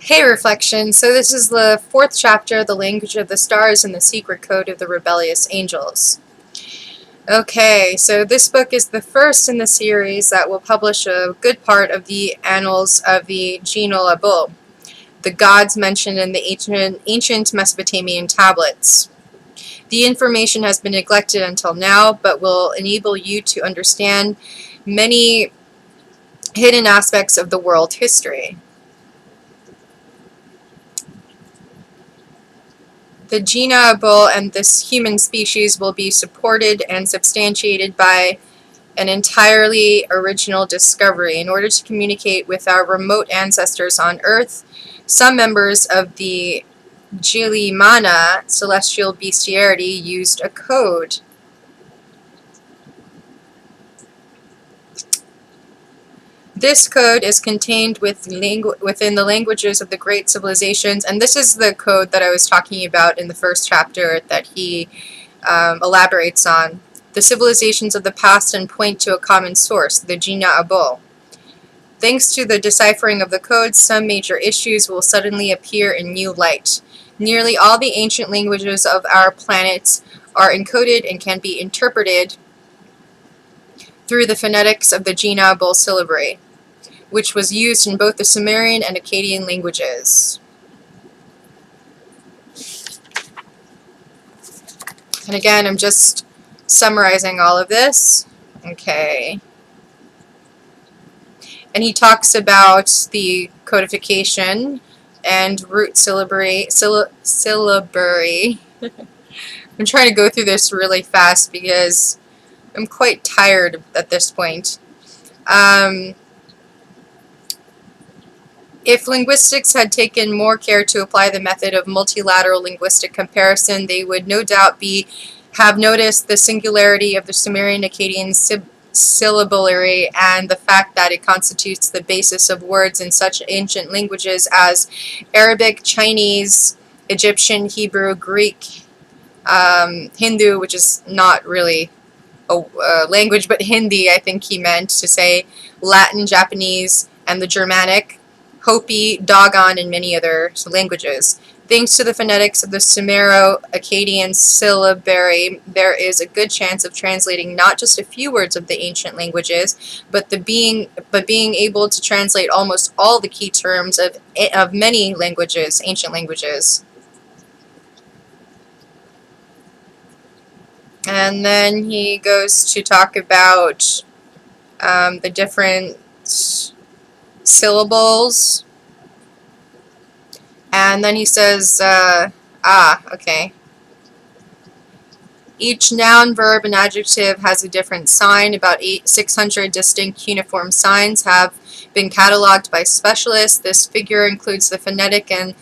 Hey Reflection, so this is the fourth chapter, The Language of the Stars and the Secret Code of the Rebellious Angels. Okay, so this book is the first in the series that will publish a good part of the annals of the Geno Abul, the gods mentioned in the ancient Mesopotamian tablets. The information has been neglected until now, but will enable you to understand many hidden aspects of the world history. The Geno Abul and this human species will be supported and substantiated by an entirely original discovery. In order to communicate with our remote ancestors on Earth, some members of the Gilimana celestial bestiarity used a code. This code is contained within the languages of the great civilizations, and this is the code that I was talking about in the first chapter that he elaborates on. The civilizations of the past and point to a common source, the Geno Abul. Thanks to the deciphering of the codes, some major issues will suddenly appear in new light. Nearly all the ancient languages of our planet are encoded and can be interpreted through the phonetics of the Geno Abul syllabary, which was used in both the Sumerian and Akkadian languages. And again, I'm just summarizing all of this. Okay. And he talks about the codification and root syllabary. I'm trying to go through this really fast because I'm quite tired at this point. If linguistics had taken more care to apply the method of multilateral linguistic comparison, they would no doubt have noticed the singularity of the Sumerian-Akkadian syllabary and the fact that it constitutes the basis of words in such ancient languages as Arabic, Chinese, Egyptian, Hebrew, Greek, Hindu, which is not really a language, but Hindi, I think he meant to say, Latin, Japanese, and the Germanic, Hopi, Dogon, and many other languages. Thanks to the phonetics of the Sumero-Akkadian syllabary, there is a good chance of translating not just a few words of the ancient languages, but being able to translate almost all the key terms of many languages, ancient languages. And then he goes to talk about the different syllables. And then he says, okay. Each noun, verb, and adjective has a different sign. About 600 distinct uniform signs have been cataloged by specialists. This figure includes the phonetic and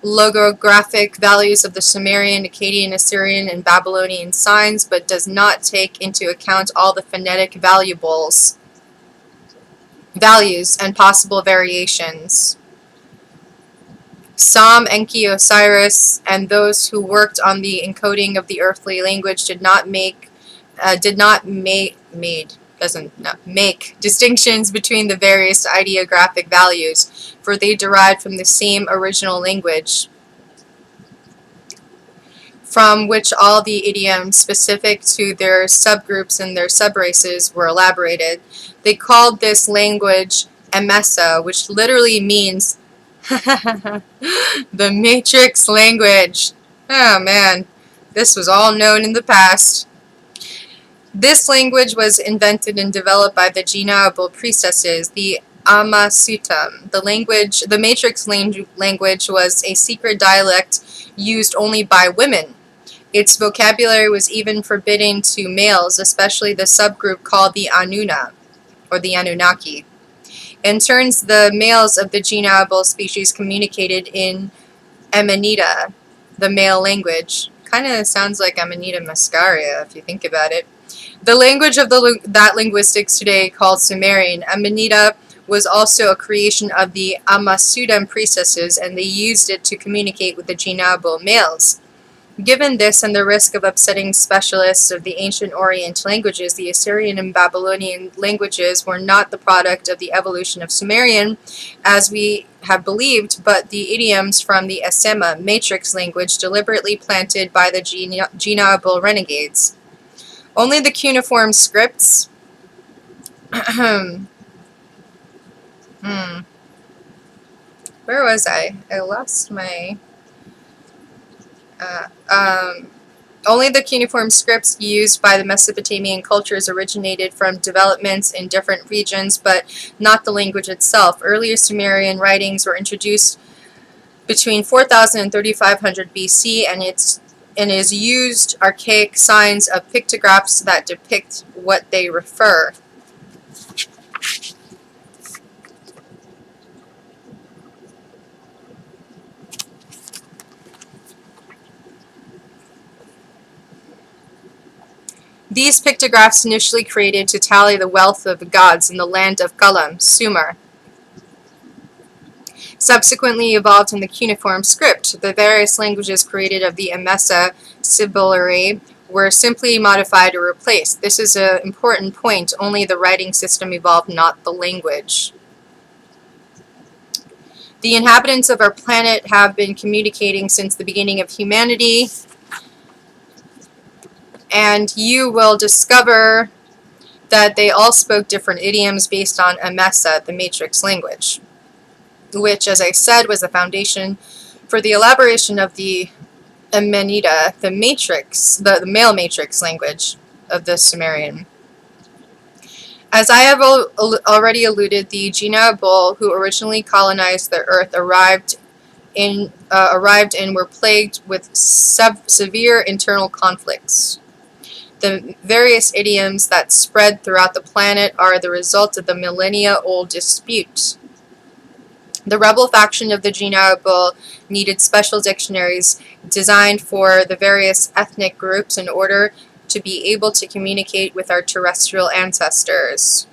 logographic values of the Sumerian, Akkadian, Assyrian, and Babylonian signs, but does not take into account all the phonetic values and possible variations. Sam, Enki, Osiris, and those who worked on the encoding of the earthly language did not make distinctions between the various ideographic values, for they derived from the same original language, from which all the idioms specific to their subgroups and their subraces were elaborated. They called this language Emesa, which literally means the matrix language. Oh man, this was all known in the past. This language was invented and developed by the Geno Abul priestesses, the Amasutam. The matrix language was a secret dialect used only by women. Its vocabulary was even forbidden to males, especially the subgroup called the Anuna, or the Anunnaki. In turns, the males of the Geno Abul species communicated in Amanita, the male language. Kind of sounds like Amanita muscaria, if you think about it. The language of that linguistics today called Sumerian. Amanita was also a creation of the Amasutam priestesses, and they used it to communicate with the Geno Abul males. Given this and the risk of upsetting specialists of the ancient Orient languages, the Assyrian and Babylonian languages were not the product of the evolution of Sumerian, as we have believed, but the idioms from the Asema matrix language deliberately planted by the genealogical renegades. Only the cuneiform scripts where was I? I lost my only the cuneiform scripts used by the Mesopotamian cultures originated from developments in different regions, but not the language itself. Earlier Sumerian writings were introduced between 4000 and 3500 BC, and is used archaic signs of pictographs that depict what they refer. These pictographs initially created to tally the wealth of the gods in the land of Kalam, Sumer. Subsequently evolved in the cuneiform script. The various languages created of the Emesa Sibyllary were simply modified or replaced. This is an important point. Only the writing system evolved, not the language. The inhabitants of our planet have been communicating since the beginning of humanity, and you will discover that they all spoke different idioms based on Emesa, the matrix language, which, as I said, was the foundation for the elaboration of the Amanita, the matrix, the male matrix language of the Sumerian. As I have already alluded, the genealogical who originally colonized the earth arrived in and were plagued with severe internal conflicts. The various idioms that spread throughout the planet are the result of the millennia-old dispute. The rebel faction of the genealogical needed special dictionaries designed for the various ethnic groups in order to be able to communicate with our terrestrial ancestors.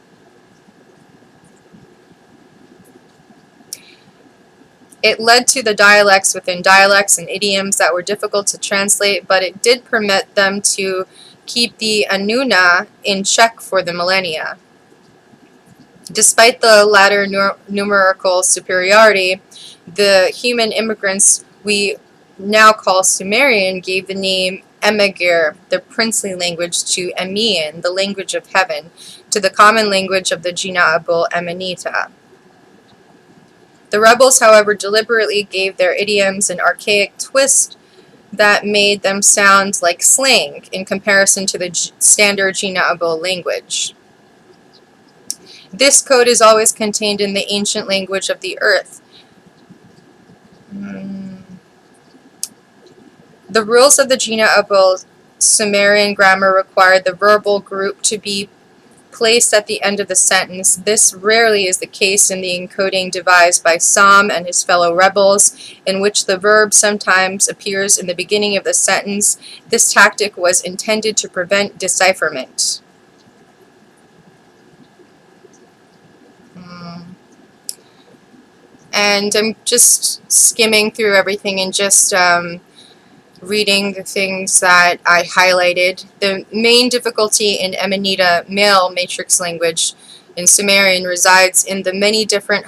It led to the dialects within dialects and idioms that were difficult to translate, but it did permit them to keep the Anuna in check for the millennia. Despite the latter numerical superiority, the human immigrants we now call Sumerian gave the name Emegir, the princely language, to Emian, the language of heaven, to the common language of the genealogical Amanita. The rebels, however, deliberately gave their idioms an archaic twist that made them sound like slang in comparison to the standard genealogical language. This code is always contained in the ancient language of the earth. The rules of the genealogical Sumerian grammar required the verbal group to be placed at the end of the sentence. This rarely is the case in the encoding devised by Sam and his fellow rebels, in which the verb sometimes appears in the beginning of the sentence. This tactic was intended to prevent decipherment. And I'm just skimming through everything and just reading the things that I highlighted. The main difficulty in Amanita male matrix language in Sumerian resides in the many different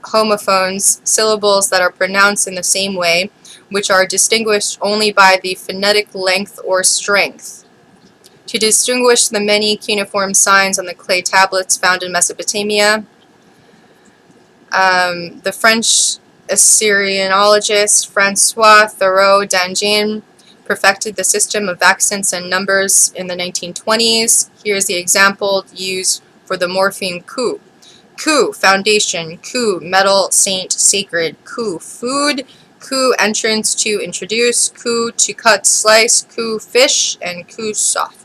homophones, syllables that are pronounced in the same way, which are distinguished only by the phonetic length or strength. To distinguish the many cuneiform signs on the clay tablets found in Mesopotamia, the French Assyrianologist Francois Thoreau-Dangin perfected the system of accents and numbers in the 1920s. Here's the example used for the morpheme ku. Ku, foundation. Ku, metal, saint, sacred. Ku, food. Ku, entrance, to introduce. Ku, to cut, slice. Ku, fish. And ku, soft.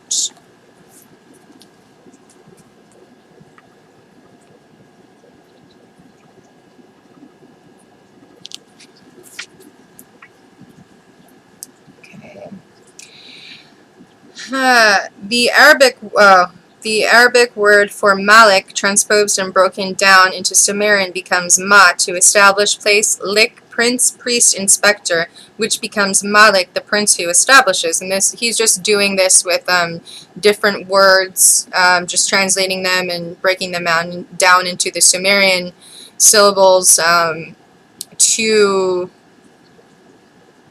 The Arabic word for Malik, transposed and broken down into Sumerian, becomes Ma, to establish, place, lik, prince, priest, inspector, which becomes Malik, the prince who establishes. And this, he's just doing this with different words, just translating them and breaking them down into the Sumerian syllables to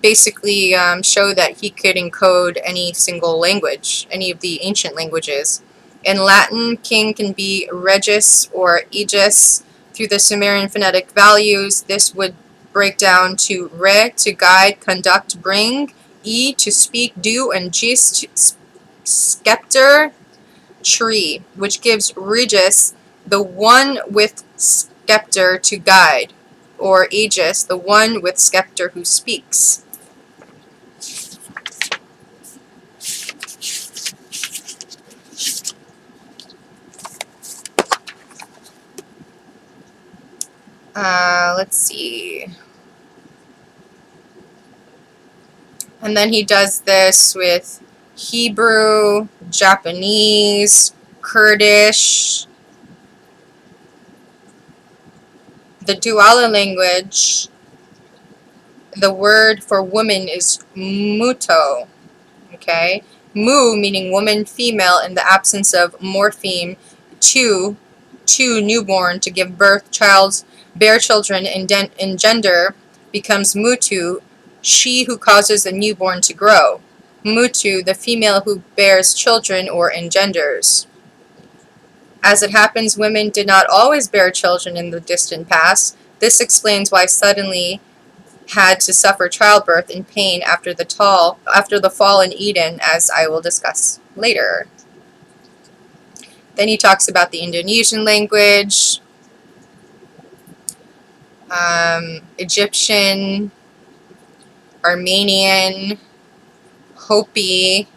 basically show that he could encode any single language, any of the ancient languages. In Latin, king can be regis or aegis. Through the Sumerian phonetic values, this would break down to re, to guide, conduct, bring, e, to speak, do, and gis, to scepter, tree, which gives regis, the one with scepter to guide, or aegis, the one with scepter who speaks. Let's see. And then he does this with Hebrew, Japanese, Kurdish, the Duala language. The word for woman is muto. Okay? Mu meaning woman, female in the absence of morpheme. To newborn, to give birth, bear children, engender becomes mutu, she who causes the newborn to grow. Mutu, the female who bears children or engenders. As it happens, women did not always bear children in the distant past. This explains why suddenly had to suffer childbirth and pain after the fall in Eden, as I will discuss later. Then he talks about the Indonesian language, Egyptian, Armenian, Hopi,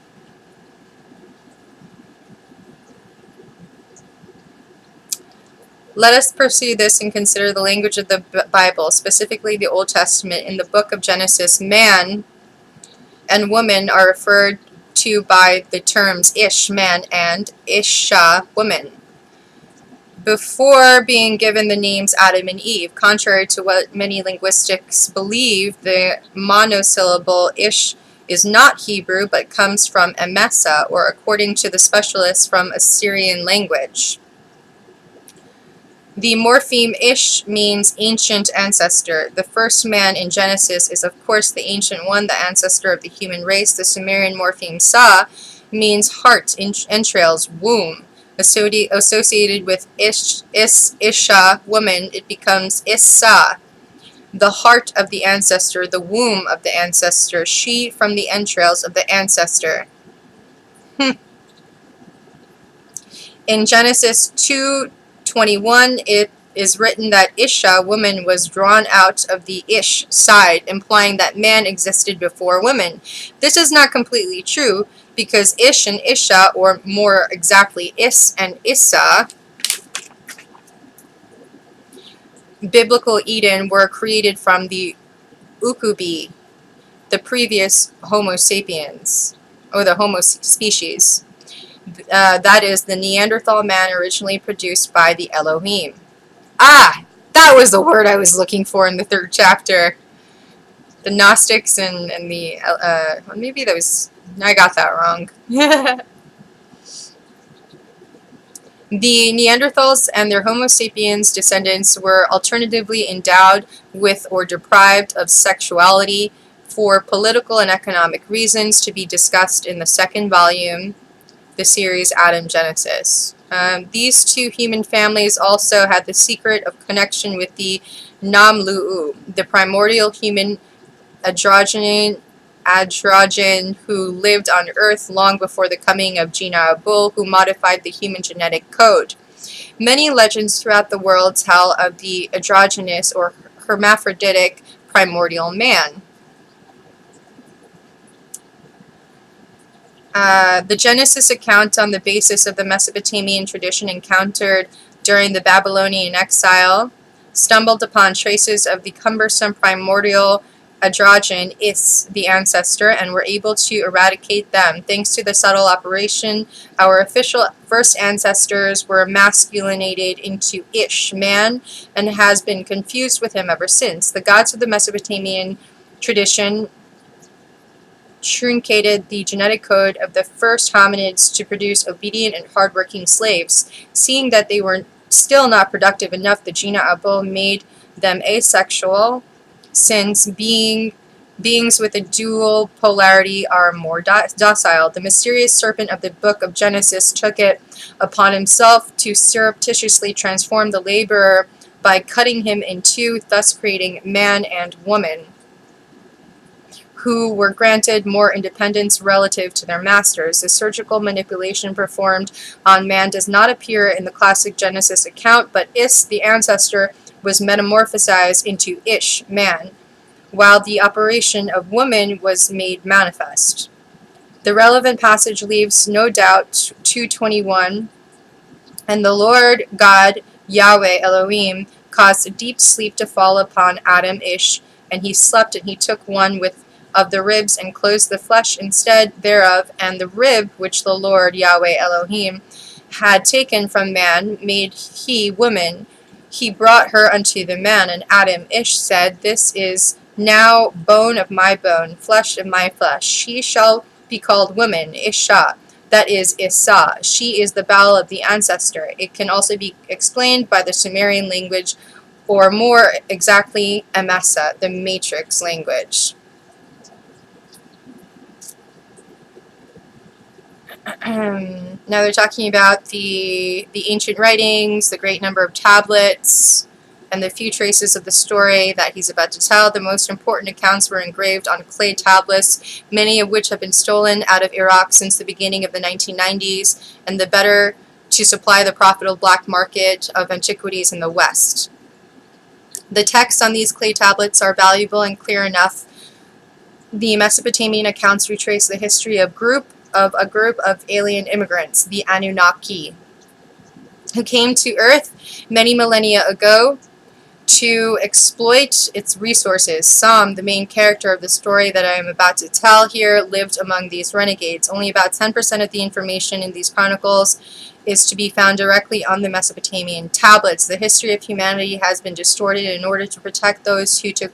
let us pursue this and consider the language of the Bible, specifically the Old Testament. In the book of Genesis, man and woman are referred to by the terms ish, man, and isha, woman, before being given the names Adam and Eve. Contrary to what many linguists believe, the monosyllable ish is not Hebrew, but comes from Emesa, or according to the specialists, from Assyrian language. The morpheme ish means ancient ancestor. The first man in Genesis is of course the ancient one, the ancestor of the human race. The Sumerian morpheme sa means heart, entrails, womb. Associated with isha, woman, it becomes issa, the heart of the ancestor, the womb of the ancestor, she from the entrails of the ancestor. In Genesis 2:21, it is written that Isha, woman, was drawn out of the Ish side, implying that man existed before woman. This is not completely true, because Ish and Isha, or more exactly Is and Issa, biblical Eden, were created from the Ukubi, the previous Homo sapiens, or the Homo species. That is the Neanderthal man originally produced by the Elohim. Ah! That was the word I was looking for in the 3rd chapter. The Gnostics and the, maybe that was, I got that wrong. The Neanderthals and their Homo sapiens descendants were alternatively endowed with or deprived of sexuality for political and economic reasons, to be discussed in the 2nd volume, the series Adam Genesis. These two human families also had the secret of connection with the Namlu'u, the primordial human androgen who lived on Earth long before the coming of Gina Abul, who modified the human genetic code. Many legends throughout the world tell of the androgynous or hermaphroditic primordial man. The Genesis account, on the basis of the Mesopotamian tradition encountered during the Babylonian exile, stumbled upon traces of the cumbersome primordial androgen is the ancestor, and were able to eradicate them. Thanks to the subtle operation, our official first ancestors were masculinated into Ish, man, and has been confused with him ever since. The gods of the Mesopotamian tradition truncated the genetic code of the first hominids to produce obedient and hardworking slaves. Seeing that they were still not productive enough, the Gina Abul made them asexual, since beings with a dual polarity are more docile. The mysterious serpent of the book of Genesis took it upon himself to surreptitiously transform the laborer by cutting him in two, thus creating man and woman, who were granted more independence relative to their masters. The surgical manipulation performed on man does not appear in the classic Genesis account, but Is, the ancestor, was metamorphosized into Ish, man, while the operation of woman was made manifest. The relevant passage leaves no doubt 2:21, and the Lord God, Yahweh Elohim, caused a deep sleep to fall upon Adam Ish, and he slept, and he took one of the ribs and closed the flesh instead thereof, and the rib which the Lord Yahweh Elohim had taken from man made he woman. He brought her unto the man, and Adam Ish said, This is now bone of my bone, flesh of my flesh. She shall be called woman, Isha, that is Issa. She is the bowel of the ancestor. It can also be explained by the Sumerian language, or more exactly, Emesa, the matrix language. Now they're talking about the ancient writings, the great number of tablets, and the few traces of the story that he's about to tell. The most important accounts were engraved on clay tablets, many of which have been stolen out of Iraq since the beginning of the 1990s, and the better to supply the profitable black market of antiquities in the West. The texts on these clay tablets are valuable and clear enough. The Mesopotamian accounts retrace the history of a group of alien immigrants, the Anunnaki, who came to Earth many millennia ago to exploit its resources. Sam, the main character of the story that I am about to tell here, lived among these renegades. Only about 10% of the information in these chronicles is to be found directly on the Mesopotamian tablets. The history of humanity has been distorted in order to protect those who took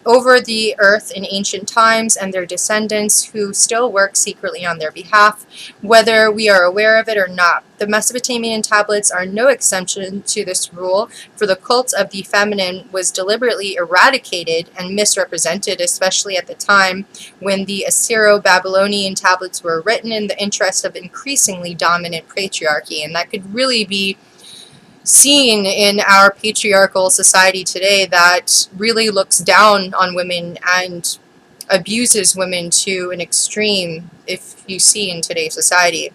over the earth in ancient times and their descendants who still work secretly on their behalf, whether we are aware of it or not. The Mesopotamian tablets are no exception to this rule, for the cult of the feminine was deliberately eradicated and misrepresented, especially at the time when the Assyro-Babylonian tablets were written in the interest of increasingly dominant patriarchy. And that could really be seen in our patriarchal society today that really looks down on women and abuses women to an extreme, if you see in today's society.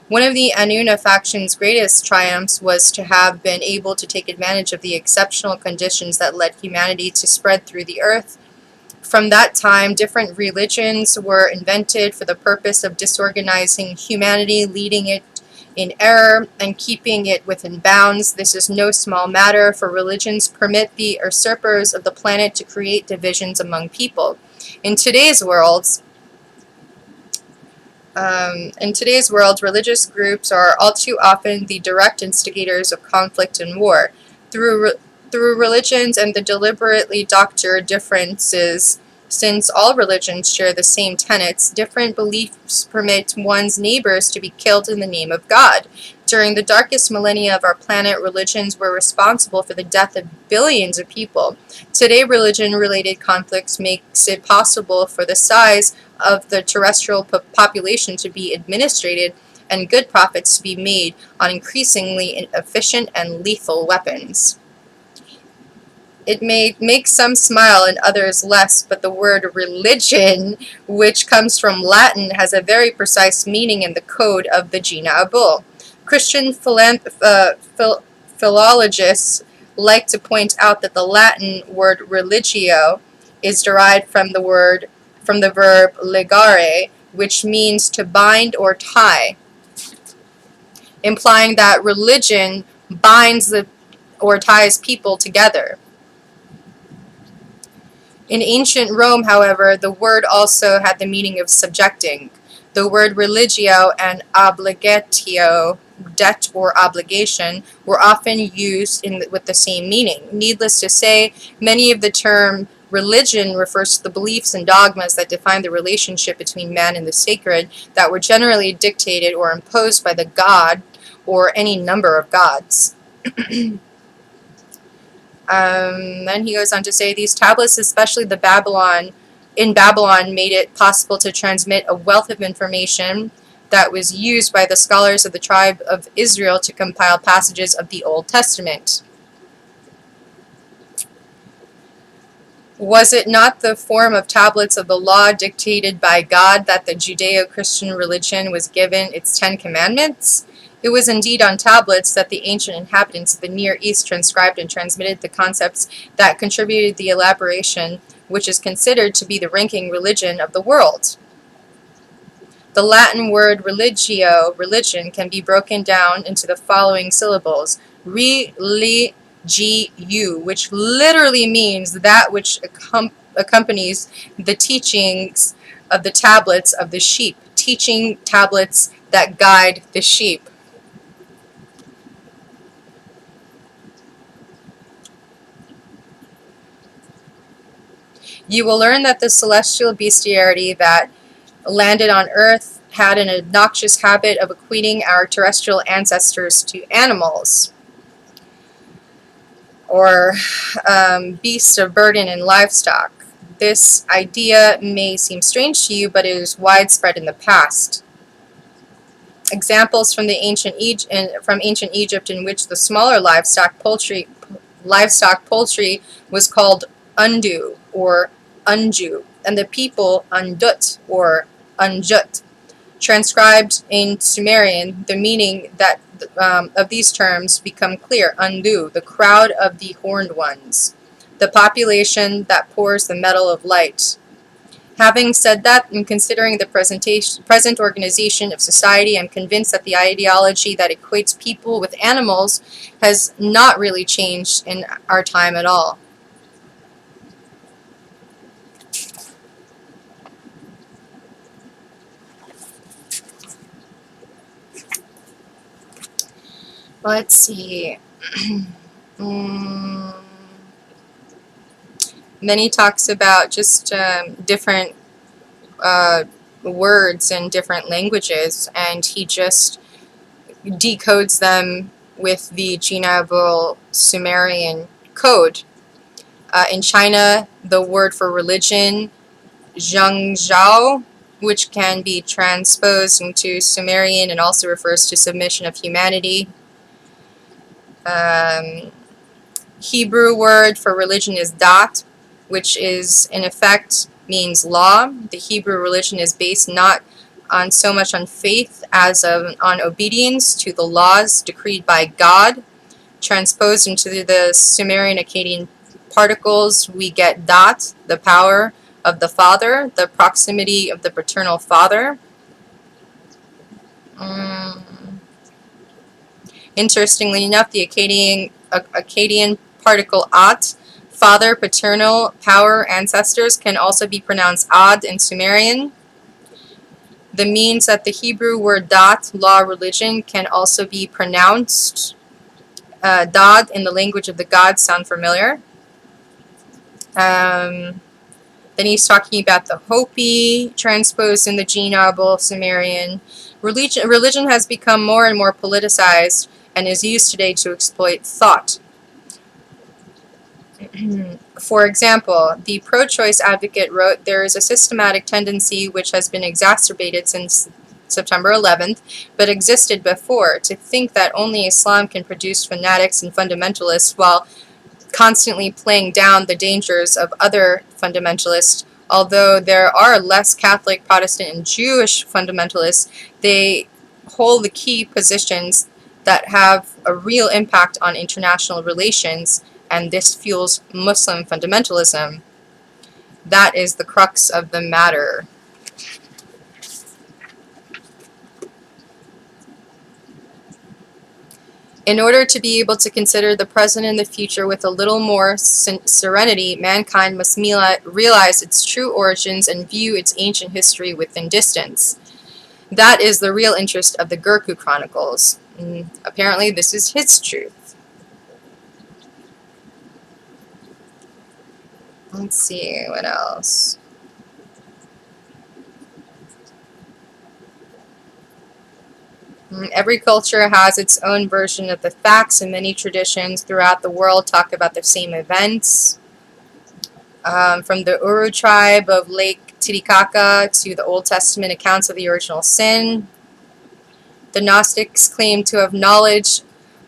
One of the Anuna faction's greatest triumphs was to have been able to take advantage of the exceptional conditions that led humanity to spread through the earth. From that time, different religions were invented for the purpose of disorganizing humanity, leading it in error and keeping it within bounds. This is no small matter, for religions permit the usurpers of the planet to create divisions among people. In today's world, religious groups are all too often the direct instigators of conflict and war. Through religions and the deliberately doctored differences, since all religions share the same tenets, different beliefs permit one's neighbors to be killed in the name of God. During the darkest millennia of our planet, religions were responsible for the death of billions of people. Today, religion-related conflicts makes it possible for the size of the terrestrial population to be administrated and good profits to be made on increasingly efficient and lethal weapons. It may make some smile and others less, but the word religion, which comes from Latin, has a very precise meaning in the code of the Gina Abul. Christian philologists like to point out that the Latin word religio is derived from the verb legare, which means to bind or tie, implying that religion binds or ties people together. In ancient Rome, however, the word also had the meaning of subjecting. The word religio and obligatio, debt or obligation, were often used with the same meaning. Needless to say, many of the term religion refers to the beliefs and dogmas that define the relationship between man and the sacred that were generally dictated or imposed by the god or any number of gods. Then he goes on to say these tablets, especially in Babylon, made it possible to transmit a wealth of information that was used by the scholars of the tribe of Israel to compile passages of the Old Testament. Was it not the form of tablets of the law dictated by God that the Judeo-Christian religion was given its 10 Commandments? It was indeed on tablets that the ancient inhabitants of the Near East transcribed and transmitted the concepts that contributed the elaboration, which is considered to be the ranking religion of the world. The Latin word religio, religion, can be broken down into the following syllables: religiu, which literally means that which accompanies the teachings of the tablets of the sheep, teaching tablets that guide the sheep. You will learn that the celestial bestiarity that landed on Earth had an obnoxious habit of equating our terrestrial ancestors to animals, or beasts of burden and livestock. This idea may seem strange to you, but it is widespread in the past. Examples from ancient Egypt, in which the smaller livestock poultry was called undu or unju, and the people undut or unjut. Transcribed in Sumerian, the meaning that of these terms become clear. Undu, the crowd of the horned ones, the population that pours the metal of light. Having said that, and considering the present organization of society, I'm convinced that the ideology that equates people with animals has not really changed in our time at all. Let's see. Then he talks about just different words in different languages, and he just decodes them with the genealogical Sumerian code. In China, the word for religion, zhangzhao, which can be transposed into Sumerian and also refers to submission of humanity. Hebrew word for religion is dat, which is in effect means law. The Hebrew religion is based not on so much on faith as on obedience to the laws decreed by God. Transposed into the Sumerian Akkadian particles, we get dat, the power of the father, the proximity of the paternal father. Interestingly enough, the Akkadian particle at, father, paternal, power, ancestors, can also be pronounced ad in Sumerian. The means that the Hebrew word dat, law, religion, can also be pronounced dad in the language of the gods sound familiar. Then he's talking about the Hopi, transposed in the genealogical Sumerian. Religion has become more and more politicized and is used today to exploit thought. For example, the pro-choice advocate wrote, "There is a systematic tendency which has been exacerbated since September 11th, but existed before, to think that only Islam can produce fanatics and fundamentalists while constantly playing down the dangers of other fundamentalists. Although there are less Catholic, Protestant, and Jewish fundamentalists, they hold the key positions that have a real impact on international relations, and this fuels Muslim fundamentalism. That is the crux of the matter." In order to be able to consider the present and the future with a little more serenity, mankind must realize its true origins and view its ancient history within distance. That is the real interest of the Gurkha Chronicles. Apparently, this is his truth. Let's see, what else? Every culture has its own version of the facts, and many traditions throughout the world talk about the same events. From the Uru tribe of Lake Titicaca to the Old Testament accounts of the original sin. The Gnostics claim to have knowledge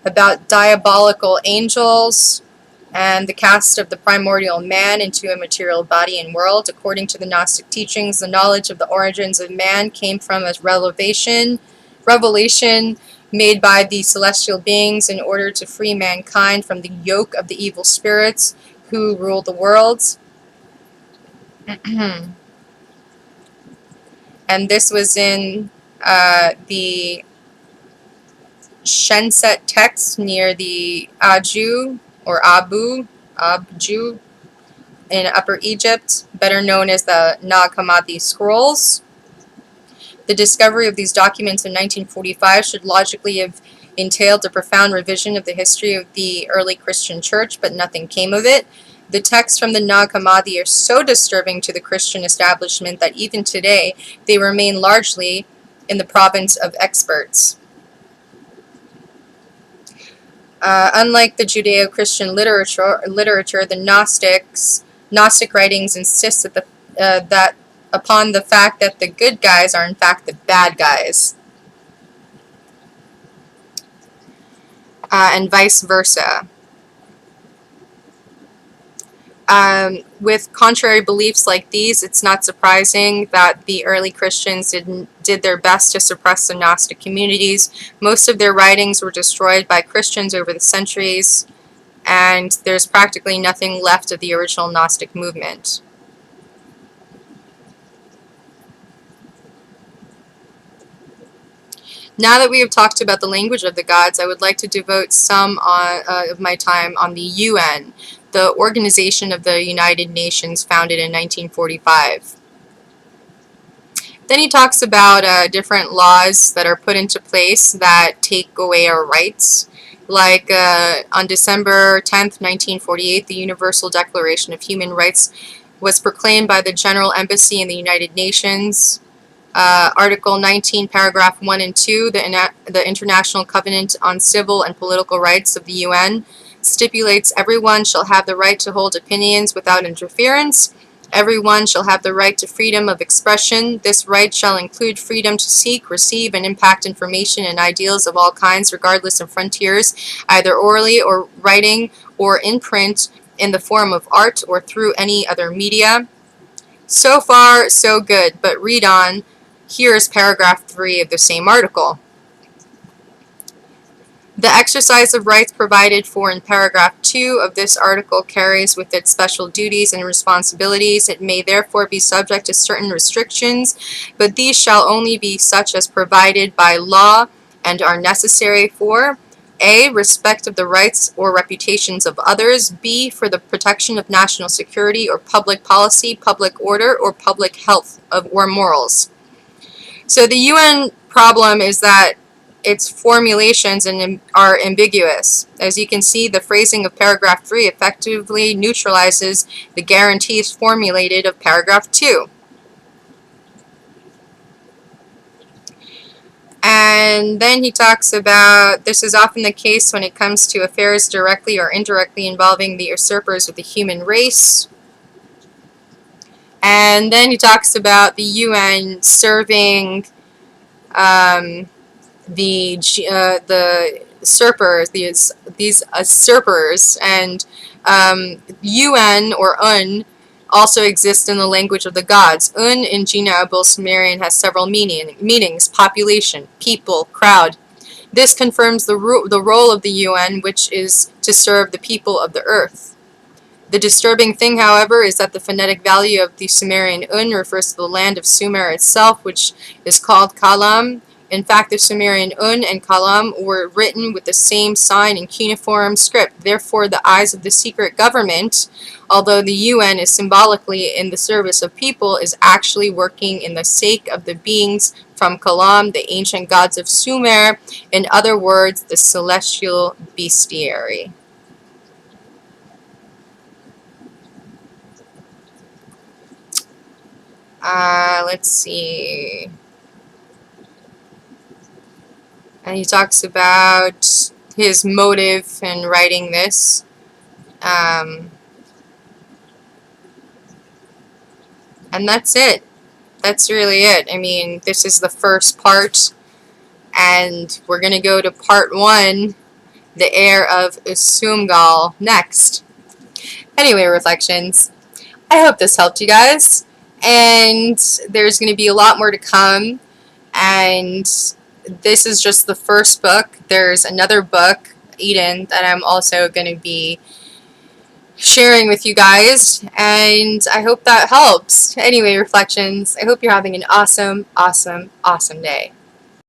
about diabolical angels and the cast of the primordial man into a material body and world. According to the Gnostic teachings, the knowledge of the origins of man came from a revelation made by the celestial beings in order to free mankind from the yoke of the evil spirits who rule the world. And this was in the Shenset text near the Abju in Upper Egypt, better known as the Nag Hammadi scrolls. The discovery of these documents in 1945 should logically have entailed a profound revision of the history of the early Christian church, but nothing came of it. The texts from the Nag Hammadi are so disturbing to the Christian establishment that even today they remain largely in the province of experts. Unlike the Judeo-Christian literature, the Gnostic writings insist that upon the fact that the good guys are in fact the bad guys, and vice versa. With contrary beliefs like these, it's not surprising that the early Christians did their best to suppress the Gnostic communities. Most of their writings were destroyed by Christians over the centuries, and there's practically nothing left of the original Gnostic movement. Now that we have talked about the language of the gods, I would like to devote some of my time on the UN, the Organization of the United Nations, founded in 1945. Then he talks about different laws that are put into place that take away our rights. Like on December 10th, 1948, the Universal Declaration of Human Rights was proclaimed by the General Embassy in the United Nations. Article 19, paragraph 1 and 2, the International Covenant on Civil and Political Rights of the UN, stipulates everyone shall have the right to hold opinions without interference. Everyone shall have the right to freedom of expression. This right shall include freedom to seek, receive, and impact information and ideals of all kinds, regardless of frontiers, either orally or writing or in print, in the form of art or through any other media. So far, so good, but read on. Here is paragraph 3 of the same article. The exercise of rights provided for in paragraph 2 of this article carries with it special duties and responsibilities. It may therefore be subject to certain restrictions, but these shall only be such as provided by law and are necessary for A. Respect of the rights or reputations of others. B. For the protection of national security or public policy, public order, or public health or morals. So the UN problem is that its formulations are ambiguous. As you can see, the phrasing of paragraph 3 effectively neutralizes the guarantees formulated of paragraph 2. And then he talks about this is often the case when it comes to affairs directly or indirectly involving the usurpers of the human race. And then he talks about the UN serving the usurpers, these usurpers, and UN or UN also exists in the language of the gods. Un in Jina-Abul Sumerian has several meanings: population, people, crowd. This confirms the role of the UN, which is to serve the people of the earth. The disturbing thing, however, is that the phonetic value of the Sumerian Un refers to the land of Sumer itself, which is called Kalam, In fact, the Sumerian Un and Kalam were written with the same sign and cuneiform script. Therefore, the eyes of the secret government, although the UN is symbolically in the service of people, is actually working in the sake of the beings from Kalam, the ancient gods of Sumer, in other words, the celestial bestiary. Let's see. And he talks about his motive in writing this. And that's it. That's really it. I mean, this is the first part, and we're going to go to part 1, the heir of Usumgal, next. Anyway, reflections. I hope this helped you guys, and there's going to be a lot more to come, and this is just the first book. There's another book, Eden, that I'm also going to be sharing with you guys, and I hope that helps. Anyway, reflections, I hope you're having an awesome, awesome, awesome day.